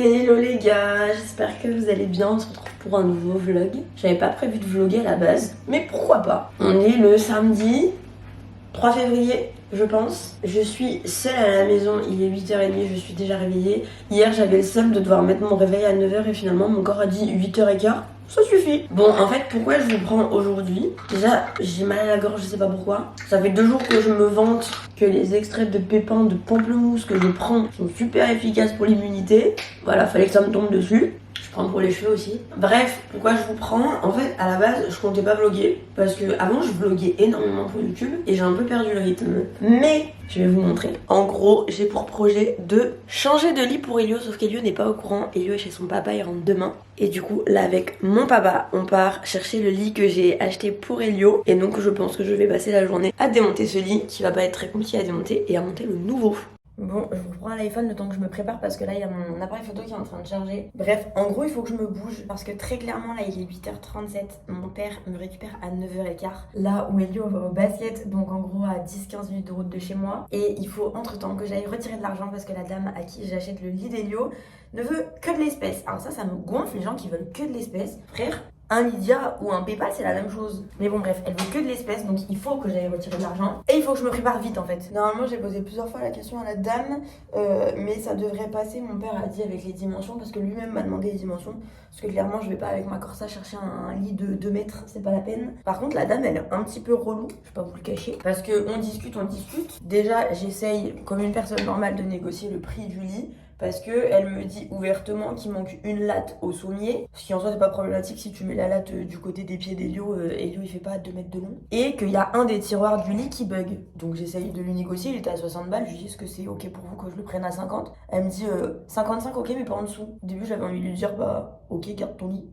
Hello les gars, j'espère que vous allez bien, on se retrouve pour un nouveau vlog. J'avais pas prévu de vlogger à la base, mais pourquoi pas. On est le samedi 3 février, je pense. Je suis seule à la maison, il est 8h30, je suis déjà réveillée. Hier j'avais le seum de devoir mettre mon réveil à 9h et finalement mon corps a dit 8h15. Ça suffit. Bon, en fait, pourquoi je vous prends aujourd'hui? Déjà, j'ai mal à la gorge, je sais pas pourquoi. Ça fait 2 jours que je me vante que les extraits de pépins de pamplemousse que je prends sont super efficaces pour l'immunité. Voilà, fallait que ça me tombe dessus. Je prends pour les cheveux aussi. Bref, pourquoi je vous prends? En fait, à la base, je comptais pas vlogger parce que avant je vloguais énormément pour YouTube et j'ai un peu perdu le rythme. Mais je vais vous montrer. En gros, j'ai pour projet de changer de lit pour Elio, sauf qu'Elio n'est pas au courant. Elio est chez son papa, il rentre demain. Et du coup, là, avec mon papa, on part chercher le lit que j'ai acheté pour Elio. Et donc, je pense que je vais passer la journée à démonter ce lit qui va pas être très compliqué à démonter et à monter le nouveau. Bon, je vous prends l'iPhone le temps que je me prépare parce que là il y a mon appareil photo qui est en train de charger. Bref, en gros il faut que je me bouge parce que très clairement là il est 8h37. Mon père me récupère à 9h15. Là où Elio va au basket, donc en gros à 10-15 minutes de route de chez moi. Et il faut entre temps que j'aille retirer de l'argent parce que la dame à qui j'achète le lit d'Elio ne veut que de l'espèce. Alors ça me gonfle les gens qui veulent que de l'espèce. Frère, un Lydia ou un PayPal c'est la même chose. Mais bon bref, elle veut que de l'espèce donc il faut que j'aille retirer de l'argent. Et il faut que je me prépare vite en fait. Normalement j'ai posé plusieurs fois la question à la dame mais ça devrait passer, mon père a dit avec les dimensions parce que lui-même m'a demandé les dimensions. Parce que clairement je vais pas avec ma Corsa chercher un lit de 2 mètres, c'est pas la peine. Par contre la dame elle est un petit peu relou, je vais pas vous le cacher. Parce que on discute. Déjà j'essaye comme une personne normale de négocier le prix du lit. Parce que elle me dit ouvertement qu'il manque une latte au sommier. Ce qui en soi c'est pas problématique si tu mets la latte du côté des pieds d'Elio. Elio il fait pas 2 mètres de long. Et qu'il y a un des tiroirs du lit qui bug. Donc j'essaye de lui négocier, il était à 60 balles. Je lui dis est-ce que c'est ok pour vous que je le prenne à 50? Elle me dit 55 ok mais pas en dessous. Au début j'avais envie de lui dire bah ok garde ton lit.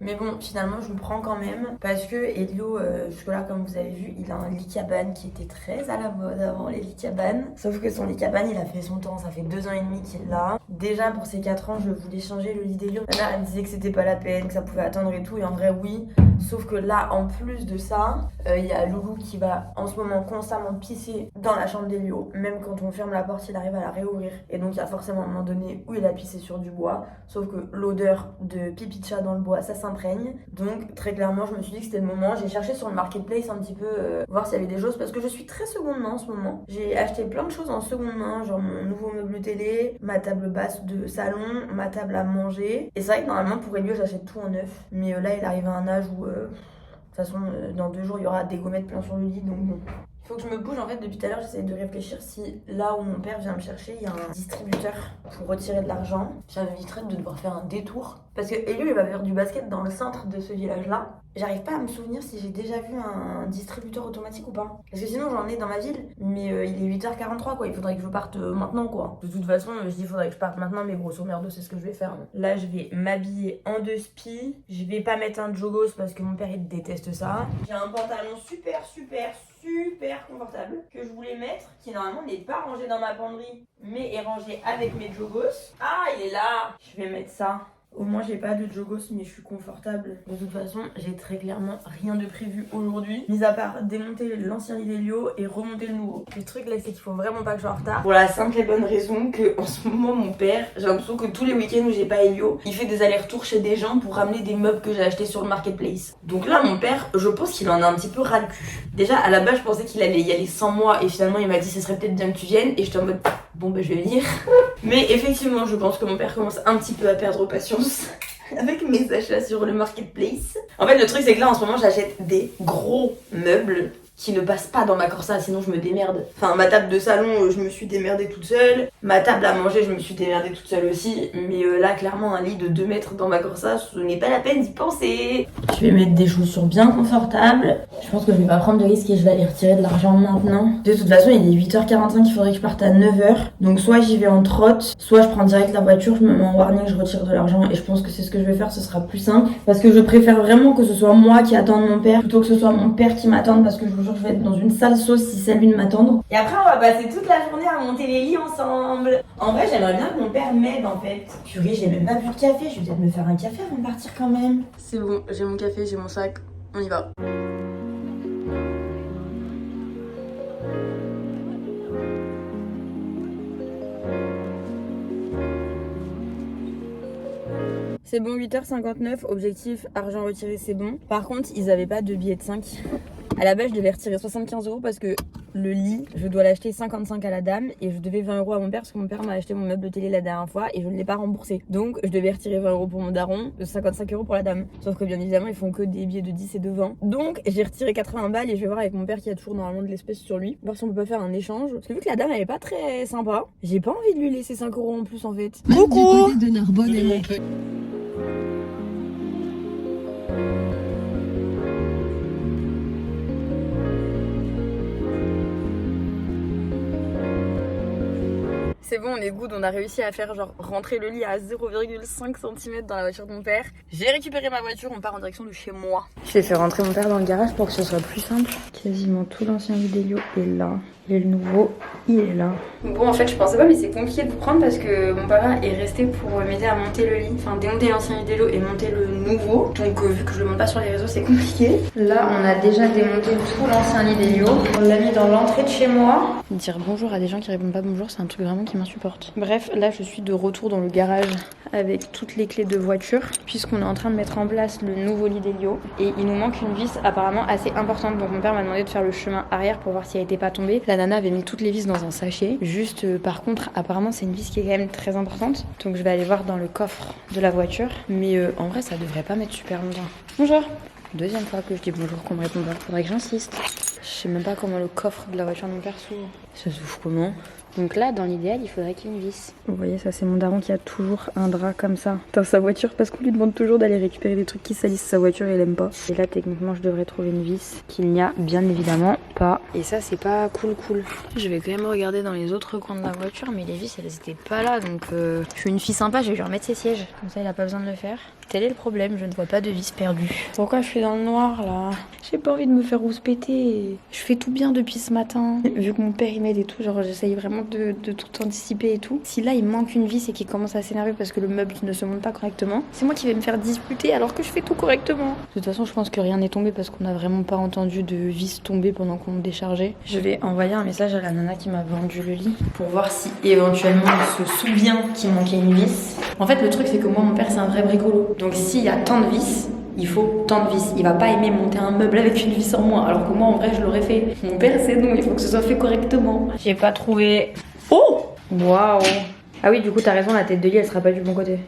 Mais bon, finalement, je le prends quand même parce que Elio, jusque-là, comme vous avez vu, il a un lit cabane qui était très à la mode avant, les lits cabanes. Sauf que son lit cabane, il a fait son temps, ça fait 2 ans et demi qu'il l'a. Déjà, pour ces 4 ans, je voulais changer le lit d'Elio. Là, elle me disait que c'était pas la peine, que ça pouvait attendre et tout. Et en vrai, oui. Sauf que là, en plus de ça, il y a Loulou qui va en ce moment constamment pisser dans la chambre d'Elio. Même quand on ferme la porte, il arrive à la réouvrir. Et donc, il y a forcément un moment donné où il a pissé sur du bois. Sauf que l'odeur de pipi de chat dans le bois, ça s'imprègne. Donc, très clairement, je me suis dit que c'était le moment. J'ai cherché sur le marketplace un petit peu, voir s'il y avait des choses. Parce que je suis très seconde main en ce moment. J'ai acheté plein de choses en seconde main. Genre mon nouveau meuble télé, ma table basse de salon, ma table à manger. Et c'est vrai que normalement, pour Elio, j'achète tout en neuf. Mais là, il arrive à un âge où... de toute façon, dans 2 jours, il y aura des gommettes plein sur le lit, donc bon. Il faut que je me bouge, en fait, depuis tout à l'heure, j'essaie de réfléchir si là où mon père vient me chercher, il y a un distributeur pour retirer de l'argent. Ça m'éviterait de devoir faire un détour. Parce que Elio, il va faire du basket dans le centre de ce village-là. J'arrive pas à me souvenir si j'ai déjà vu un distributeur automatique ou pas. Parce que sinon, j'en ai dans ma ville, mais il est 8h43, quoi. Il faudrait que je parte maintenant, quoi. De toute façon, je dis il faudrait que je parte maintenant, mais grosso merdo, c'est ce que je vais faire. Là, je vais m'habiller en 2 spi. Je vais pas mettre un jogos parce que mon père, il déteste ça. J'ai un pantalon super confortable que je voulais mettre, qui normalement n'est pas rangé dans ma penderie, mais est rangé avec mes jogos. Ah, il est là! Je vais mettre ça. Au moins j'ai pas de jogos mais je suis confortable. De toute façon j'ai très clairement rien de prévu aujourd'hui, mis à part démonter l'ancien lit d'Elio et remonter le nouveau. Le truc là c'est qu'il faut vraiment pas que je sois en retard. Pour la simple et bonne raison que en ce moment mon père, j'ai l'impression que tous les week-ends où j'ai pas Elio, il fait des allers-retours chez des gens pour ramener des meubles que j'ai achetés sur le marketplace. Donc là mon père, je pense qu'il en a un petit peu ras le cul. Déjà à la base je pensais qu'il allait y aller sans moi et finalement il m'a dit ce serait peut-être bien que tu viennes et j'étais en mode bon bah je vais venir. Mais effectivement je pense que mon père commence un petit peu à perdre patience avec mes achats sur le marketplace. En fait le truc c'est que là en ce moment j'achète des gros meubles qui ne passe pas dans ma Corsa, sinon je me démerde. Enfin, ma table de salon, je me suis démerdée toute seule. Ma table à manger, je me suis démerdée toute seule aussi. Mais là, clairement, un lit de 2 mètres dans ma Corsa, ce n'est pas la peine d'y penser. Je vais mettre des chaussures bien confortables. Je pense que je vais pas prendre de risque et je vais aller retirer de l'argent maintenant. De toute façon, il est 8h45, il faudrait que je parte à 9h. Donc soit j'y vais en trotte, soit je prends direct la voiture, je me mets en warning, je retire de l'argent. Et je pense que c'est ce que je vais faire, ce sera plus simple. Parce que je préfère vraiment que ce soit moi qui attende mon père, plutôt que ce soit mon père qui m'attende, parce que je vous jure, je vais être dans une sale sauce si c'est lui de m'attendre. Et après, on va passer toute la journée à monter les lits ensemble. En vrai, j'aimerais bien que mon père m'aide en fait. Purée, j'ai même pas bu de café, je vais peut-être me faire un café avant de partir quand même. C'est bon, j'ai mon café, j'ai mon sac, on y va. C'est bon, 8h59, objectif argent retiré, c'est bon. Par contre, ils avaient pas de billets de 5. À la base, je devais retirer 75 € parce que le lit, je dois l'acheter 55 à la dame et je devais 20 € à mon père parce que mon père m'a acheté mon meuble de télé la dernière fois et je ne l'ai pas remboursé. Donc, je devais retirer 20 € pour mon daron, 55 € pour la dame. Sauf que bien évidemment, ils font que des billets de 10 et de 20. Donc, j'ai retiré 80 balles et je vais voir avec mon père qui a toujours normalement de l'espèce sur lui, voir si on peut pas faire un échange. Parce que vu que la dame, elle est pas très sympa, j'ai pas envie de lui laisser 5 € en plus en fait. Coucou! Du côté de Narbonne et Montpellier. C'est bon, on est good, on a réussi à faire genre rentrer le lit à 0,5 cm dans la voiture de mon père. J'ai récupéré ma voiture, on part en direction de chez moi. J'ai fait rentrer mon père dans le garage pour que ce soit plus simple. Quasiment tout l'ancien Vidélio est là. Et le nouveau, il est là. Bon, en fait, je pensais pas, mais c'est compliqué de vous prendre parce que mon papa est resté pour m'aider à monter le lit. Enfin, démonter l'ancien Vidélio et monter le nouveau. Donc, vu que je le monte pas sur les réseaux, c'est compliqué. Là, on a déjà démonté tout l'ancien Vidélio. On l'a mis dans l'entrée de chez moi. Dire bonjour à des gens qui répondent pas bonjour, c'est un truc vraiment qui m'insupporte. Bref, là, je suis de retour dans le garage avec toutes les clés de voiture puisqu'on est en train de mettre en place le nouveau Vidélio. Et il nous manque une vis apparemment assez importante. Donc, mon père m'a demandé de faire le chemin arrière pour voir si elle était pas tombée. La nana avait mis toutes les vis dans un sachet. Juste par contre apparemment c'est une vis qui est quand même très importante. Donc je vais aller voir dans le coffre de la voiture. Mais en vrai ça devrait pas mettre super longtemps. Bonjour. Deuxième fois que je dis bonjour qu'on me répond pas. Faudrait que j'insiste. Je sais même pas comment le coffre de la voiture de mon père s'ouvre. Ça s'ouvre comment ? Donc là, dans l'idéal, il faudrait qu'il y ait une vis. Vous voyez, ça c'est mon daron qui a toujours un drap comme ça dans sa voiture parce qu'on lui demande toujours d'aller récupérer des trucs qui salissent sa voiture et il aime pas. Et là, techniquement, je devrais trouver une vis qu'il n'y a bien évidemment pas. Et ça, c'est pas cool. Je vais quand même regarder dans les autres coins de la voiture, mais les vis, elles étaient pas là. Donc, je suis une fille sympa, je vais lui remettre ses sièges. Comme ça, il a pas besoin de le faire. Tel est le problème, je ne vois pas de vis perdue. Pourquoi je suis dans le noir là ? J'ai pas envie de me faire rouspéter. Je fais tout bien depuis ce matin. Vu que mon père il m'aide et tout, genre j'essaye vraiment de tout anticiper et tout. Si là il manque une vis et qu'il commence à s'énerver parce que le meuble ne se monte pas correctement, c'est moi qui vais me faire disputer alors que je fais tout correctement. De toute façon, je pense que rien n'est tombé parce qu'on a vraiment pas entendu de vis tomber pendant qu'on déchargeait. Je vais envoyer un message à la nana qui m'a vendu le lit pour voir si éventuellement il se souvient qu'il manquait une vis. En fait, le truc c'est que moi, mon père c'est un vrai bricolo. Donc s'il y a tant de vis, il faut tant de vis. Il va pas aimer monter un meuble avec une vis en moins. Alors que moi, en vrai, je l'aurais fait. Mon père, c'est non. Il faut que ce soit fait correctement. J'ai pas trouvé. Oh! Waouh! Ah oui, du coup, t'as raison, la tête de lit, elle sera pas du bon côté.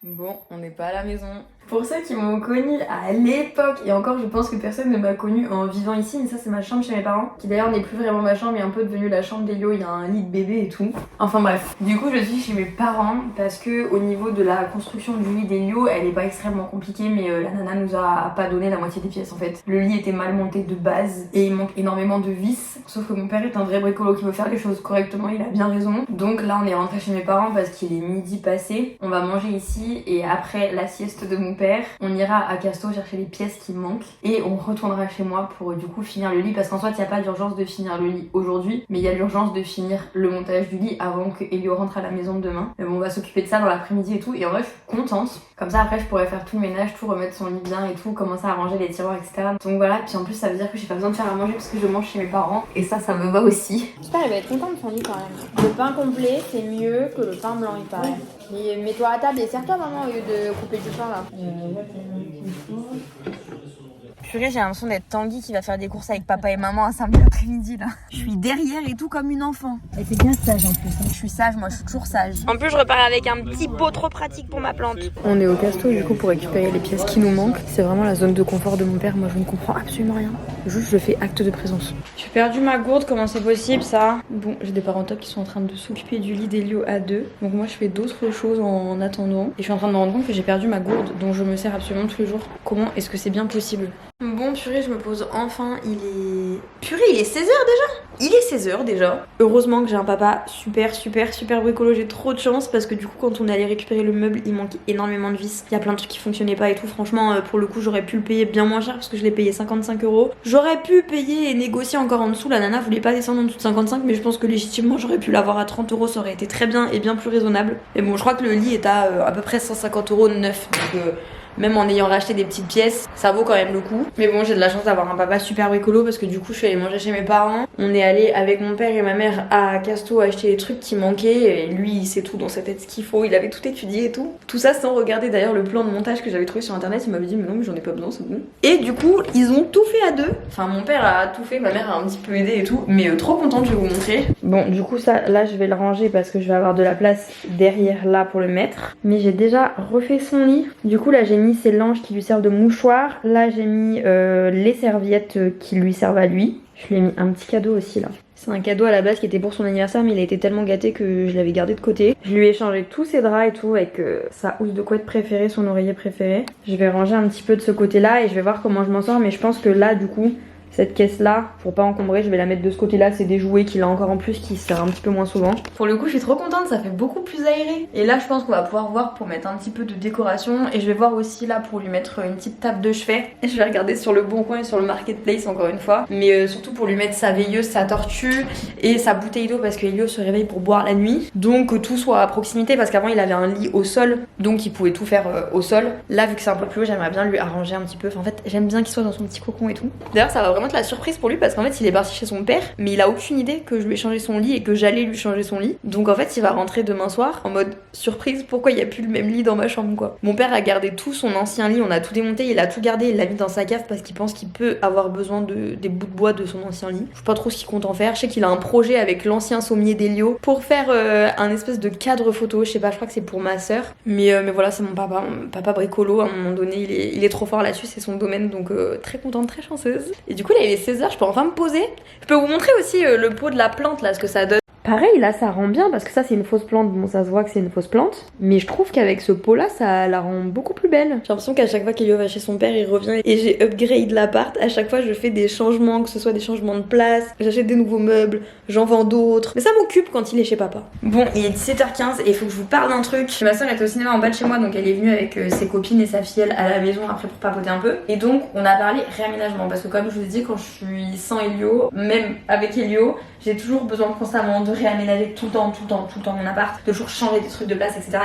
Bon, on n'est pas à la maison. Pour ceux qui m'ont connue à l'époque, et encore je pense que personne ne m'a connue en vivant ici, mais ça c'est ma chambre chez mes parents, qui d'ailleurs n'est plus vraiment ma chambre, mais un peu devenue la chambre d'Elio, il y a un lit de bébé et tout. Enfin bref, du coup je suis chez mes parents parce que au niveau de la construction du lit d'Elio, elle est pas extrêmement compliquée, mais la nana nous a pas donné la moitié des pièces en fait. Le lit était mal monté de base et il manque énormément de vis, sauf que mon père est un vrai bricolo qui veut faire les choses correctement, il a bien raison. Donc là on est rentré chez mes parents parce qu'il est midi passé, on va manger ici et après la sieste de mon père, on ira à Casto chercher les pièces qui manquent et on retournera chez moi pour du coup finir le lit parce qu'en soi il n'y a pas d'urgence de finir le lit aujourd'hui, mais il y a l'urgence de finir le montage du lit avant que Elio rentre à la maison demain. Mais bon, on va s'occuper de ça dans l'après-midi et tout, et en vrai je suis contente. Comme ça après je pourrais faire tout le ménage, tout remettre son lit bien et tout, commencer à ranger les tiroirs etc. Donc voilà, puis en plus ça veut dire que j'ai pas besoin de faire à manger parce que je mange chez mes parents et ça me va aussi. J'espère qu'il va être content de son lit quand même. Le pain complet c'est mieux que le pain blanc il paraît. Mais mets-toi à table et sers-toi maman au lieu de couper du pain là. Purée, j'ai l'impression d'être Tanguy qui va faire des courses avec papa et maman un samedi après-midi là. Je suis derrière et tout comme une enfant. Elle fait bien sage en plus. Hein. Je suis sage, moi je suis toujours sage. En plus je repars avec un petit pot trop pratique pour ma plante. On est au Casto du coup pour récupérer les pièces qui nous manquent. C'est vraiment la zone de confort de mon père, moi je ne comprends absolument rien. Juste je fais acte de présence. J'ai perdu ma gourde, comment c'est possible ça? Bon, j'ai des parents top qui sont en train de s'occuper du lit d'Elio à deux. Donc moi je fais d'autres choses en attendant. Et je suis en train de me rendre compte que j'ai perdu ma gourde dont je me sers absolument tous les jours. Comment est-ce que c'est bien possible? Bon purée, je me pose enfin, il est 16h déjà. Il est 16h déjà. Heureusement que j'ai un papa super bricolo, j'ai trop de chance parce que du coup quand on est allé récupérer le meuble, il manquait énormément de vis. Il y a plein de trucs qui fonctionnaient pas et tout. Franchement pour le coup j'aurais pu le payer bien moins cher parce que je l'ai payé 55 €. J'aurais pu payer et négocier encore en dessous, la nana voulait pas descendre en dessous de 55, mais je pense que légitimement j'aurais pu l'avoir à 30 €, ça aurait été très bien et bien plus raisonnable. Mais bon, je crois que le lit est à peu près 150 € neuf. Donc même en ayant racheté des petites pièces, ça vaut quand même le coup. Mais bon, j'ai de la chance d'avoir un papa super bricolo parce que du coup, je suis allée manger chez mes parents. On est allé avec mon père et ma mère à Casto acheter les trucs qui manquaient et lui, il sait tout dans sa tête ce qu'il faut, il avait tout étudié et tout. Tout ça sans regarder d'ailleurs le plan de montage que j'avais trouvé sur internet, il m'avait dit mais non mais j'en ai pas besoin, c'est bon. Et du coup, ils ont tout fait à deux. Enfin, mon père a tout fait, ma mère a un petit peu aidé et tout, mais trop contente, je vais vous montrer. Bon, du coup, ça, là, je vais le ranger parce que je vais avoir de la place derrière là pour le mettre. Mais j'ai déjà refait son lit. Du coup, là, j'ai mis ses langes qui lui servent de mouchoir. Là, j'ai mis les serviettes qui lui servent à lui. Je lui ai mis un petit cadeau aussi là. C'est un cadeau à la base qui était pour son anniversaire, mais il a été tellement gâté que je l'avais gardé de côté. Je lui ai changé tous ses draps et tout avec sa housse de couette préférée, son oreiller préféré. Je vais ranger un petit peu de ce côté là et je vais voir comment je m'en sors, mais je pense que là du coup cette caisse là, pour pas encombrer, je vais la mettre de ce côté là. C'est des jouets qu'il a encore en plus qui sert un petit peu moins souvent. Pour le coup, je suis trop contente, ça fait beaucoup plus aéré. Et là, je pense qu'on va pouvoir voir pour mettre un petit peu de décoration. Et je vais voir aussi là pour lui mettre une petite table de chevet. Et je vais regarder sur le Bon Coin et sur le Marketplace encore une fois. Mais surtout pour lui mettre sa veilleuse, sa tortue et sa bouteille d'eau parce que Elio se réveille pour boire la nuit. Donc que tout soit à proximité parce qu'avant il avait un lit au sol, donc il pouvait tout faire au sol. Là, vu que c'est un peu plus haut, j'aimerais bien lui arranger un petit peu. Enfin, en fait, j'aime bien qu'il soit dans son petit cocon et tout. D'ailleurs, ça va vraiment être la surprise pour lui parce qu'en fait il est parti chez son père mais il a aucune idée que je lui ai changé son lit et que j'allais lui changer son lit. Donc en fait il va rentrer demain soir en mode surprise, pourquoi il n'y a plus le même lit dans ma chambre quoi. Mon père a gardé tout son ancien lit, on a tout démonté, il a tout gardé, il l'a mis dans sa cave parce qu'il pense qu'il peut avoir besoin des bouts de bois de son ancien lit. Je sais pas trop ce qu'il compte en faire, je sais qu'il a un projet avec l'ancien sommier d'Elio pour faire un espèce de cadre photo, je sais pas, je crois que c'est pour ma soeur. Mais voilà, c'est mon papa bricolo, à un moment donné il est trop fort là-dessus, c'est son domaine, donc très contente, très chanceuse. Et du coup là il est 16h, je peux enfin me poser. Je peux vous montrer aussi le pot de la plante là, ce que ça donne. Pareil, là ça rend bien parce que ça c'est une fausse plante, bon ça se voit que c'est une fausse plante, mais je trouve qu'avec ce pot là ça la rend beaucoup plus belle. J'ai l'impression qu'à chaque fois qu'Elio va chez son père il revient et j'ai upgrade l'appart, à chaque fois je fais des changements, que ce soit des changements de place, j'achète des nouveaux meubles, j'en vends d'autres, mais ça m'occupe quand il est chez papa. Bon, il est 17h15 et il faut que je vous parle d'un truc. Ma soeur était au cinéma en bas de chez moi, donc elle est venue avec ses copines et sa fille à la maison après pour papoter un peu, et donc on a parlé réaménagement parce que comme je vous ai dit, quand je suis sans Elio, même avec Elio, j'ai toujours besoin constamment de réaménager tout le temps mon appart, de toujours changer des trucs de place, etc.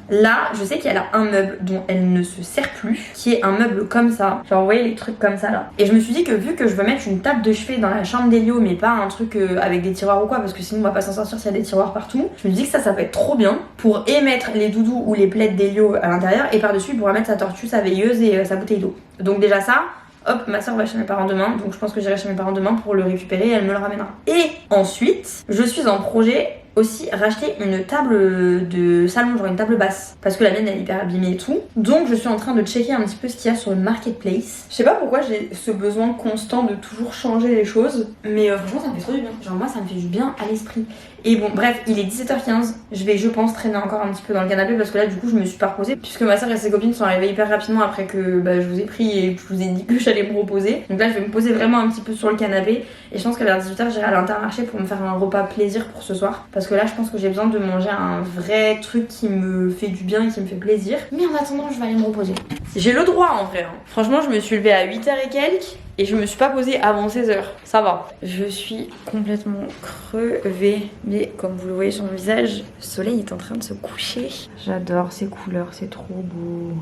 Là, je sais qu'elle a un meuble dont elle ne se sert plus, qui est un meuble comme ça. Genre, vous voyez les trucs comme ça là. Et je me suis dit que vu que je veux mettre une table de chevet dans la chambre d'Elio, mais pas un truc avec des tiroirs ou quoi, parce que sinon on va pas s'en sortir s'il y a des tiroirs partout, je me dis que ça peut être trop bien pour émettre les doudous ou les plaids d'Elio à l'intérieur, et par-dessus il pourra mettre sa tortue, sa veilleuse et sa bouteille d'eau. Donc déjà ça. Hop, ma soeur va chez mes parents demain, donc je pense que j'irai chez mes parents demain pour le récupérer et elle me le ramènera. Et ensuite, je suis en projet aussi racheter une table de salon, genre une table basse, parce que la mienne elle est hyper abîmée et tout. Donc je suis en train de checker un petit peu ce qu'il y a sur le marketplace. Je sais pas pourquoi j'ai ce besoin constant de toujours changer les choses, mais franchement ça me fait trop du bien. Genre moi ça me fait du bien à l'esprit. Et bon bref, il est 17h15, je pense traîner encore un petit peu dans le canapé parce que là du coup je me suis pas reposée puisque ma soeur et ses copines sont arrivées hyper rapidement après que je vous ai pris et que je vous ai dit que j'allais me reposer. Donc là je vais me poser vraiment un petit peu sur le canapé et je pense que vers 18h j'irai à l'Intermarché pour me faire un repas plaisir pour ce soir, parce que là je pense que j'ai besoin de manger un vrai truc qui me fait du bien et qui me fait plaisir. Mais en attendant je vais aller me reposer. J'ai le droit en vrai. Franchement je me suis levée à 8h et quelques et je me suis pas posée avant 16h. Ça va. Je suis complètement crevée. Mais comme vous le voyez sur mon visage, le soleil est en train de se coucher. J'adore ces couleurs, c'est trop beau.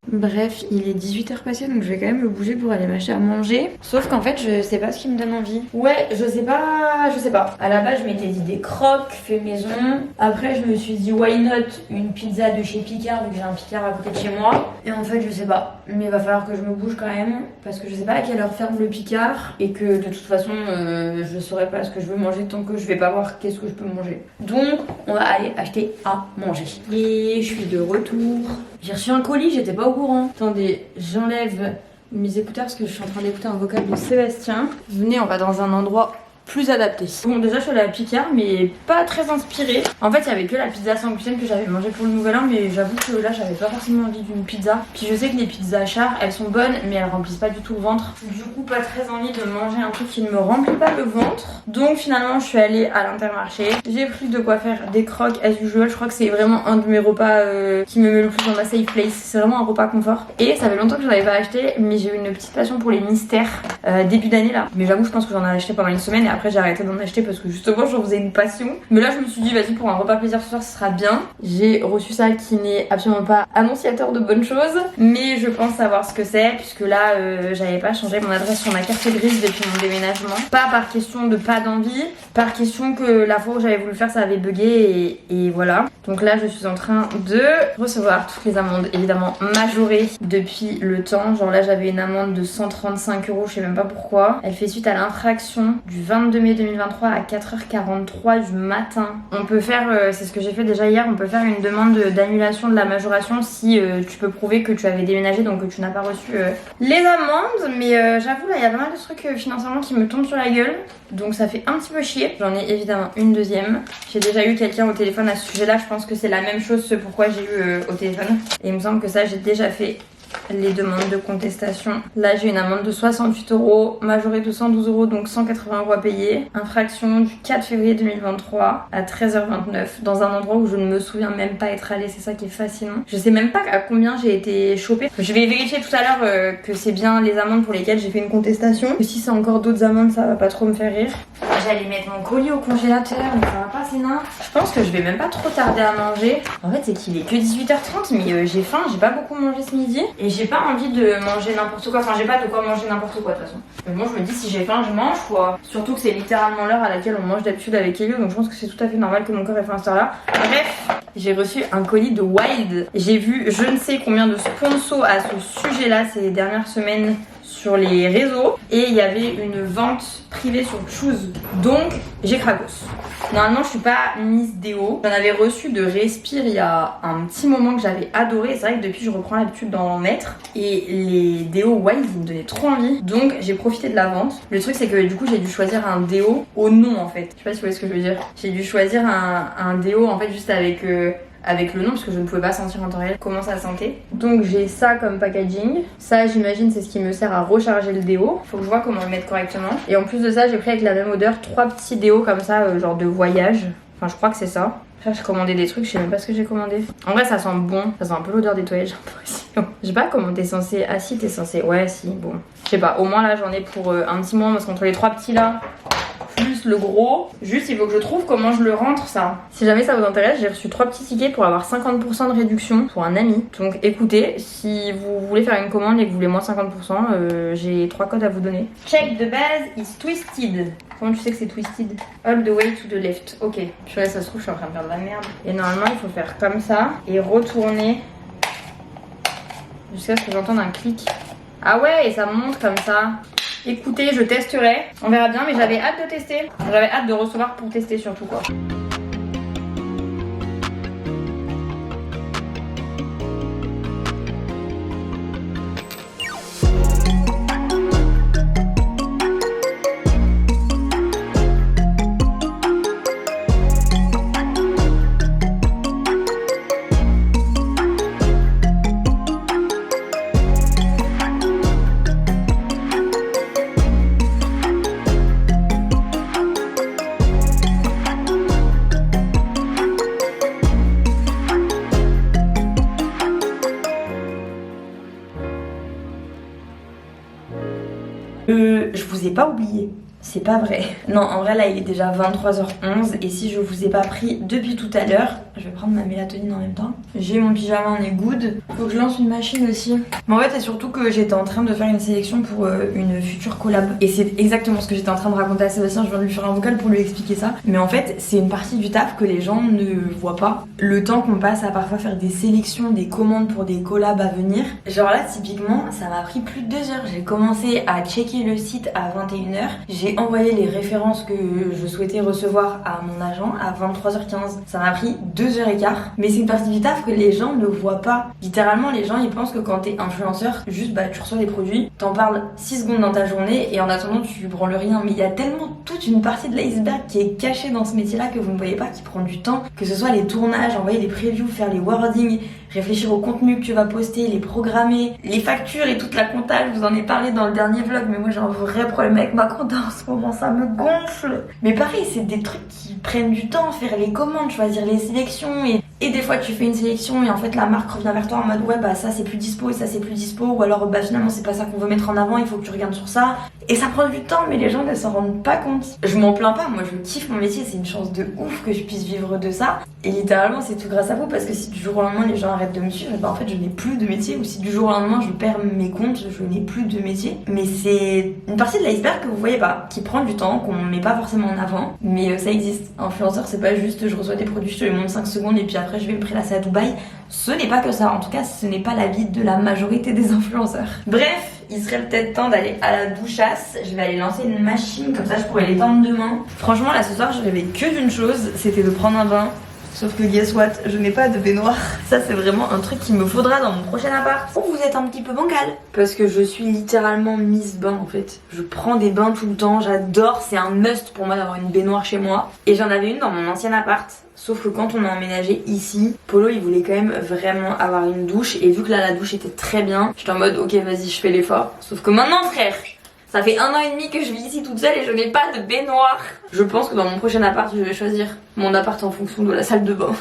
Bref, il est 18h passé, donc je vais quand même me bouger pour aller m'acheter à manger. Sauf qu'en fait, je sais pas ce qui me donne envie. Ouais, je sais pas. À la base, je m'étais dit des croques fait maison. Après, je me suis dit why not une pizza de chez Picard, vu que j'ai un Picard à côté de chez moi. Et en fait, je sais pas. Mais il va falloir que je me bouge quand même, parce que je sais pas à quelle heure ferme le Picard et que de toute façon, je saurais pas ce que je veux manger tant que je vais pas voir qu'est-ce que je peux manger. Donc, on va aller acheter à manger. Et je suis de retour. J'ai reçu un colis, j'étais pas au courant. Attendez, j'enlève mes écouteurs parce que je suis en train d'écouter un vocal de Sébastien. Venez, on va dans un endroit plus adapté. Bon, déjà je suis allée à Picard mais pas très inspirée. En fait il y avait que la pizza sans gluten que j'avais mangée pour le nouvel an, mais j'avoue que là j'avais pas forcément envie d'une pizza. Puis je sais que les pizzas char elles sont bonnes mais elles remplissent pas du tout le ventre. Du coup pas très envie de manger un truc qui ne me remplit pas le ventre. Donc finalement je suis allée à l'Intermarché. J'ai pris de quoi faire des croques as usual. Je crois que c'est vraiment un de mes repas qui me met le plus dans ma safe place. C'est vraiment un repas confort. Et ça fait longtemps que j'en avais pas acheté, mais j'ai eu une petite passion pour les mystères début d'année là. Mais j'avoue je pense que j'en ai acheté pendant une semaine et Après j'ai arrêté d'en acheter parce que justement j'en faisais une passion. Mais là je me suis dit vas-y, pour un repas plaisir ce soir ce sera bien. J'ai reçu ça qui n'est absolument pas annonciateur de bonnes choses, mais je pense savoir ce que c'est puisque là j'avais pas changé mon adresse sur ma carte grise depuis mon déménagement. Pas par question de pas d'envie, par question que la fois où j'avais voulu le faire ça avait bugué et voilà. Donc là je suis en train de recevoir toutes les amendes évidemment majorées depuis le temps. Genre là j'avais une amende de 135 €, je sais même pas pourquoi. Elle fait suite à l'infraction du 22 mai 2023 à 4h43 du matin. On peut faire, c'est ce que j'ai fait déjà hier, on peut faire une demande d'annulation de la majoration si tu peux prouver que tu avais déménagé donc que tu n'as pas reçu les amendes. Mais j'avoue là il y a pas mal de trucs financièrement qui me tombent sur la gueule. Donc ça fait un petit peu chier. J'en ai évidemment une deuxième. J'ai déjà eu quelqu'un au téléphone à ce sujet là. Je pense que c'est la même chose ce pourquoi j'ai eu au téléphone. Et il me semble que ça j'ai déjà fait les demandes de contestation. Là j'ai une amende de 68 €, majorée de 112 €, donc 180 € à payer. Infraction du 4 février 2023 à 13h29 dans un endroit où je ne me souviens même pas être allée. C'est ça qui est fascinant. Je sais même pas à combien j'ai été chopée. Je vais vérifier tout à l'heure que c'est bien les amendes pour lesquelles j'ai fait une contestation. Et si c'est encore d'autres amendes ça va pas trop me faire rire. J'allais mettre mon colis au congélateur mais ça va pas, c'est nain. Je pense que je vais même pas trop tarder à manger. En fait c'est qu'il est que 18h30 mais j'ai faim, j'ai pas beaucoup mangé ce midi. Et j'ai pas envie de manger n'importe quoi, enfin j'ai pas de quoi manger n'importe quoi de toute façon. Mais bon je me dis si j'ai faim je mange quoi. Surtout que c'est littéralement l'heure à laquelle on mange d'habitude avec Elio, donc je pense que c'est tout à fait normal que mon corps ait faim à cette heure-là. Bref, j'ai reçu un colis de Wild. J'ai vu je ne sais combien de sponsors à ce sujet-là ces dernières semaines sur les réseaux et il y avait une vente privée sur Choose, donc j'ai cracos. Normalement je suis pas Miss Déo, j'en avais reçu de Respire il y a un petit moment que j'avais adoré et c'est vrai que depuis je reprends l'habitude d'en mettre et les déos Wild ils me donnaient trop envie donc j'ai profité de la vente. Le truc c'est que du coup j'ai dû choisir un déo au nom en fait, je sais pas si vous voyez ce que je veux dire. J'ai dû choisir un déo en fait juste avec le nom parce que je ne pouvais pas sentir en temps réel comment ça sentait. Donc j'ai ça comme packaging. Ça j'imagine c'est ce qui me sert à recharger le déo. Faut que je vois comment le mettre correctement. Et en plus de ça j'ai pris avec la même odeur 3 petits déos comme ça genre de voyage. Enfin je crois que c'est ça. Là j'ai commandé des trucs, je sais même pas ce que j'ai commandé. En vrai ça sent bon, ça sent un peu l'odeur des toilettes j'ai l'impression. Je sais pas comment t'es censé... Ah si t'es censé... Ouais si bon. Je sais pas, au moins là j'en ai pour un petit moment parce qu'entre les 3 petits là plus le gros, juste il faut que je trouve comment je le rentre ça. Si jamais ça vous intéresse, j'ai reçu 3 petits tickets pour avoir 50% de réduction pour un ami. Donc écoutez, si vous voulez faire une commande et que vous voulez moins 50%, j'ai 3 codes à vous donner. Check the base is twisted. Comment tu sais que c'est twisted? All the way to the left. Ok. Purée, ça se trouve, je suis en train de faire de la merde. Et normalement, il faut faire comme ça et retourner jusqu'à ce que j'entende un clic. Ah ouais, et ça monte comme ça. Écoutez, je testerai. On verra bien, mais j'avais hâte de tester. J'avais hâte de recevoir pour tester surtout quoi. Je vous ai pas oublié. C'est pas vrai. Non, en vrai, là, il est déjà 23h11. Et si je vous ai pas pris depuis tout à l'heure, je vais prendre ma mélatonine en même temps. J'ai mon pyjama, on est good. Faut que je lance une machine aussi. Mais en fait, c'est surtout que j'étais en train de faire une sélection pour une future collab. Et c'est exactement ce que j'étais en train de raconter à Sébastien. Je viens de lui faire un vocal pour lui expliquer ça. Mais en fait, c'est une partie du taf que les gens ne voient pas. Le temps qu'on passe à parfois faire des sélections, des commandes pour des collabs à venir. Genre là, typiquement, ça m'a pris plus de 2 heures. J'ai commencé à checker le site à 21h. J'ai envoyé les références que je souhaitais recevoir à mon agent à 23h15. Ça m'a pris 2h15. Mais c'est une partie du taf que les gens ne voient pas. Littéralement, les gens ils pensent que quand t'es influenceur, juste tu reçois des produits, t'en parles 6 secondes dans ta journée et en attendant tu branles rien. Mais il y a tellement toute une partie de l'iceberg qui est cachée dans ce métier là que vous ne voyez pas, qui prend du temps. Que ce soit les tournages, envoyer des previews, faire les wordings, réfléchir au contenu que tu vas poster, les programmer, les factures et toute la compta. Je vous en ai parlé dans le dernier vlog, mais moi j'ai un vrai problème avec ma compta en ce moment, ça me gonfle. Mais pareil, c'est des trucs qui prennent du temps, faire les commandes, choisir les sélections et Et des fois tu fais une sélection et en fait la marque revient vers toi en mode ouais bah ça c'est plus dispo et ça c'est plus dispo, ou alors bah finalement c'est pas ça qu'on veut mettre en avant, il faut que tu regardes sur ça. Et ça prend du temps mais les gens ne s'en rendent pas compte. Je m'en plains pas, moi je kiffe mon métier, c'est une chance de ouf que je puisse vivre de ça. Et littéralement c'est tout grâce à vous, parce que si du jour au lendemain les gens arrêtent de me suivre, bah en fait je n'ai plus de métier, ou si du jour au lendemain je perds mes comptes, je n'ai plus de métier. Mais c'est une partie de l'iceberg que vous voyez pas, qui prend du temps, qu'on met pas forcément en avant, mais ça existe. Influenceur c'est pas juste je reçois des produits, je te les montre 5 secondes et puis après je vais me prélasser à Dubaï. Ce n'est pas que ça, en tout cas ce n'est pas la vie de la majorité des influenceurs. Bref, il serait peut-être temps d'aller à la douchasse. Je vais aller lancer une machine, comme ça je pourrais l'étendre demain. Franchement là ce soir je rêvais que d'une chose, c'était de prendre un bain. Sauf que guess what, je n'ai pas de baignoire. Ça c'est vraiment un truc qu'il me faudra dans mon prochain appart. Oh, vous êtes un petit peu bancal. Parce que je suis littéralement Miss Bain en fait. Je prends des bains tout le temps, j'adore, c'est un must pour moi d'avoir une baignoire chez moi. Et j'en avais une dans mon ancien appart. Sauf que quand on a emménagé ici, Polo il voulait quand même vraiment avoir une douche. Et vu que là la douche était très bien, j'étais en mode ok vas-y je fais l'effort. Sauf que maintenant frère, ça fait 1 an et demi que je vis ici toute seule et je n'ai pas de baignoire. Je pense que dans mon prochain appart, je vais choisir mon appart en fonction de la salle de bain.